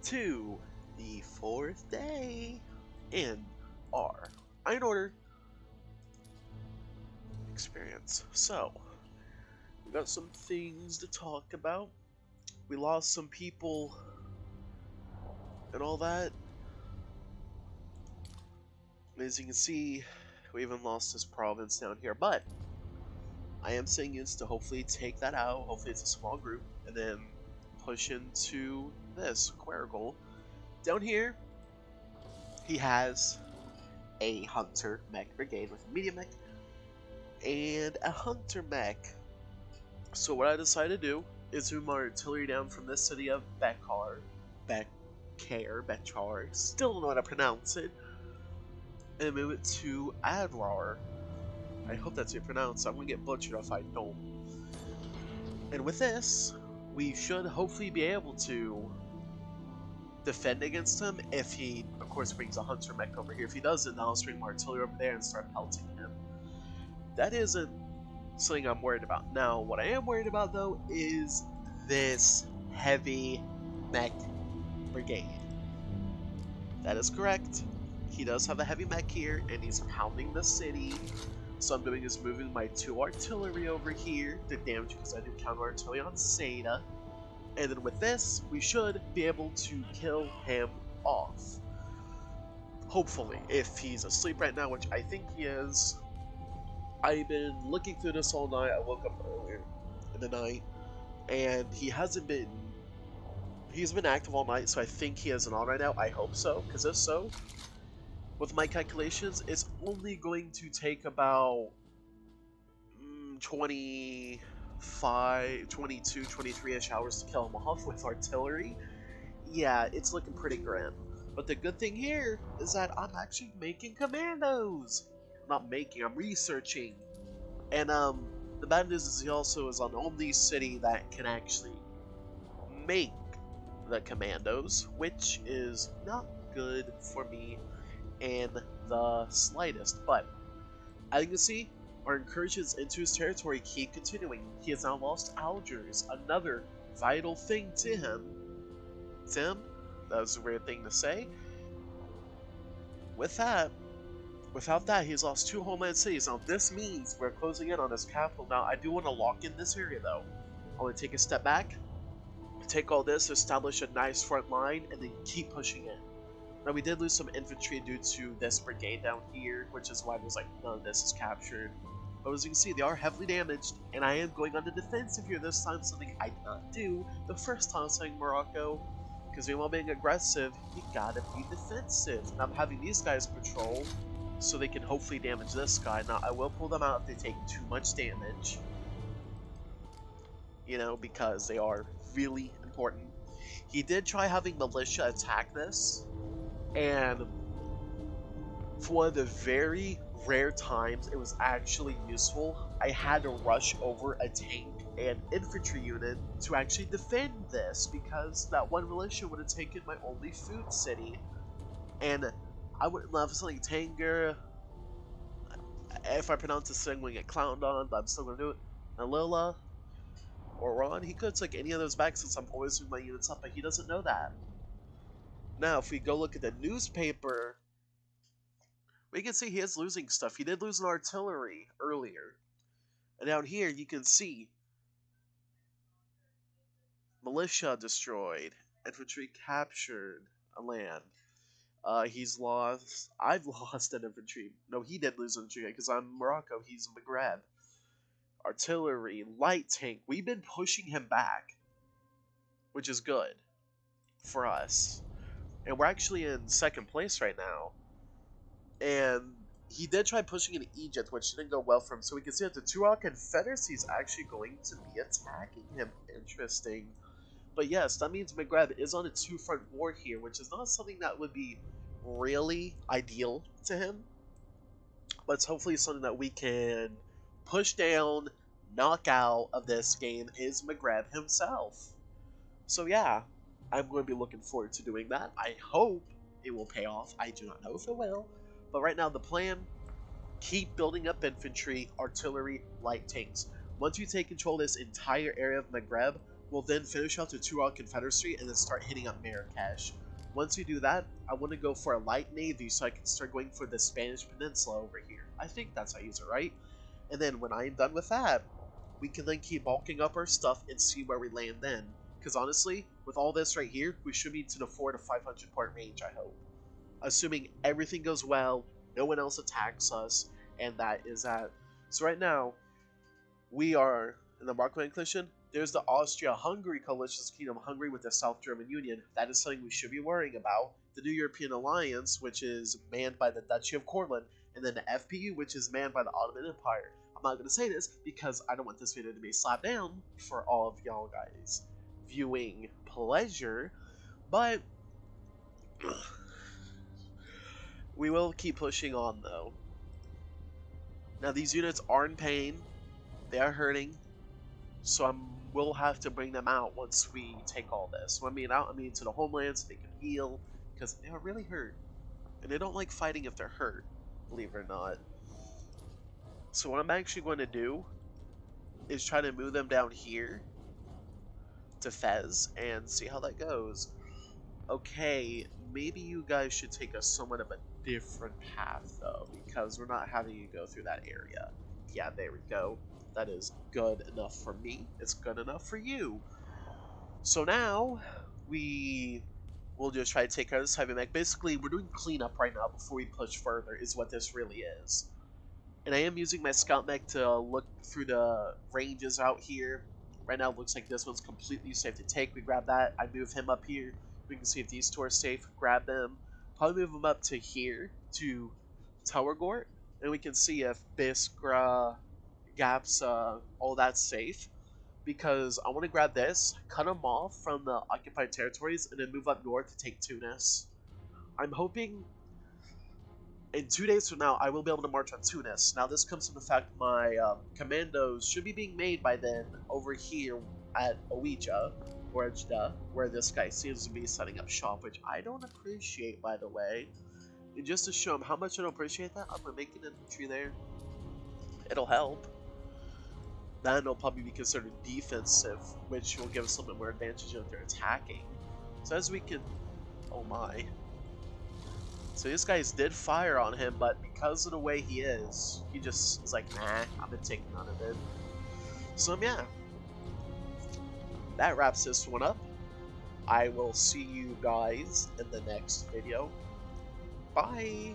to the fourth day in our Iron Order experience. So, we got some things to talk about. We lost some people and all that. As you can see, we even lost this province down here, but I am saying is to hopefully take that out. Hopefully it's a small group, and then push into this Querigol. Down here, he has a Hunter Mech Brigade with a medium mech and a Hunter Mech. So what I decided to do is move my artillery down from this city of Bechar, still don't know how to pronounce it, and move it to Adrar. I hope that's how you pronounce it. I'm gonna get butchered if I don't. And with this, we should hopefully be able to defend against him if he, of course, brings a Hunter Mech over here. If he doesn't, then I'll swing my artillery over there and start pelting him. That isn't something I'm worried about. Now, what I am worried about, though, is this heavy mech brigade. That is correct. He does have a heavy mech here, and he's pounding the city. So I'm doing is moving my 2 artillery over here to damage because I do counter artillery on Seda. And then with this, we should be able to kill him off. Hopefully, if he's asleep right now, which I think he is. I've been looking through this all night. I woke up earlier in the night, and he's been active all night, so I think he has an on right now. I hope so, because if so, with my calculations, it's only going to take about 25, 22, 23-ish hours to kill him off with artillery. Yeah, it's looking pretty grim. But the good thing here is that I'm actually making commandos. Not making, I'm researching. And the bad news is he also is on the only city that can actually make the commandos, which is not good for me in the slightest. But as you can see, our incursions into his territory keep continuing. He has now lost Algiers, another vital thing to him. Tim, that was a weird thing to say. Without that, he's lost 2 homeland cities. Now, this means we're closing in on his capital. Now, I do want to lock in this area, though. I want to take a step back, take all this, establish a nice front line, and then keep pushing in. Now, we did lose some infantry due to this brigade down here, which is why there's like none of this is captured. But as you can see, they are heavily damaged, and I am going on the defensive here this time, something I did not do the first time saying Morocco. Because while being aggressive, you gotta be defensive. And I'm having these guys patrol, so they can hopefully damage this guy. Now, I will pull them out if they take too much damage. You know, because they are really important. He did try having militia attack this, and for one of the very rare times it was actually useful, I had to rush over a tank and infantry unit to actually defend this, because that one militia would have taken my only food city, and I wouldn't love something Tanger. If I pronounce his thing, we get clowned on, but I'm still gonna do it. Alila or Ron, he could take any of those back since I'm always moving my units up, but he doesn't know that. Now, if we go look at the newspaper, we can see he is losing stuff. He did lose an artillery earlier. And down here, you can see militia destroyed, infantry captured a land. He's lost. I've lost an infantry. No, he did lose infantry because I'm Morocco. He's Maghreb. Artillery, light tank. We've been pushing him back, which is good for us. And we're actually in 2nd place right now. And he did try pushing into Egypt, which didn't go well for him. So we can see that the Tuareg Confederacy is actually going to be attacking him. Interesting. But yes, that means Maghreb is on a 2-front war here, which is not something that would be really ideal to him. But it's hopefully something that we can push down, knock out of this game is Maghreb himself. So yeah, I'm going to be looking forward to doing that. I hope it will pay off. I do not know if it will. But right now the plan, keep building up infantry, artillery, light tanks. Once we take control of this entire area of Maghreb, we'll then finish out the 2-round Confederacy and then start hitting up Marrakesh. Once we do that, I want to go for a light navy so I can start going for the Spanish Peninsula over here. I think that's how I use it, right? And then when I'm done with that, we can then keep bulking up our stuff and see where we land then. Because honestly, with all this right here, we should be to the 400 to 500 point range, I hope. Assuming everything goes well, no one else attacks us, and that is that. So right now, we are in the Morocco coalition. There's the Austria-Hungary coalition's Kingdom of Hungary with the South German Union. That is something we should be worrying about. The New European Alliance, which is manned by the Duchy of Courland, and then the FPU, which is manned by the Ottoman Empire. I'm not going to say this because I don't want this video to be slapped down for all of y'all guys viewing pleasure, but we will keep pushing on though. Now these units are in pain, they are hurting, so we'll have to bring them out once we take all this. When I mean out, I mean to the homeland so they can heal, because they are really hurt. And they don't like fighting if they're hurt, believe it or not. So what I'm actually going to do is try to move them down here to Fez and see how that goes. Okay, maybe you guys should take a somewhat of a different path though, because we're not having you go through that area. Yeah, there we go. That is good enough for me. It's good enough for you. So now we'll just try to take care of this heavy mech. Basically, we're doing cleanup right now before we push further is what this really is. And I am using my scout mech to look through the ranges out here. Right now it looks like this one's completely safe to take. We grab that. I move him up here. We can see if these two are safe. Grab them. Probably move them up to here, to Towergort. And we can see if Biskra, Gaps, all that's safe. Because I want to grab this, cut them off from the occupied territories, and then move up north to take Tunis. I'm hoping in 2 days from now, I will be able to march on Tunis. Now, this comes from the fact my commandos should be being made by then over here at Ouija, or Ajda, where this guy seems to be setting up shop, which I don't appreciate, by the way. And just to show him how much I don't appreciate that, I'm going to make an infantry there. It'll help. Then it'll probably be considered defensive, which will give us a little bit more advantage if they're attacking. So as we can... Oh my. So these guys did fire on him, but because of the way he is like, nah, I'm gonna take none of it. So yeah. That wraps this one up. I will see you guys in the next video. Bye!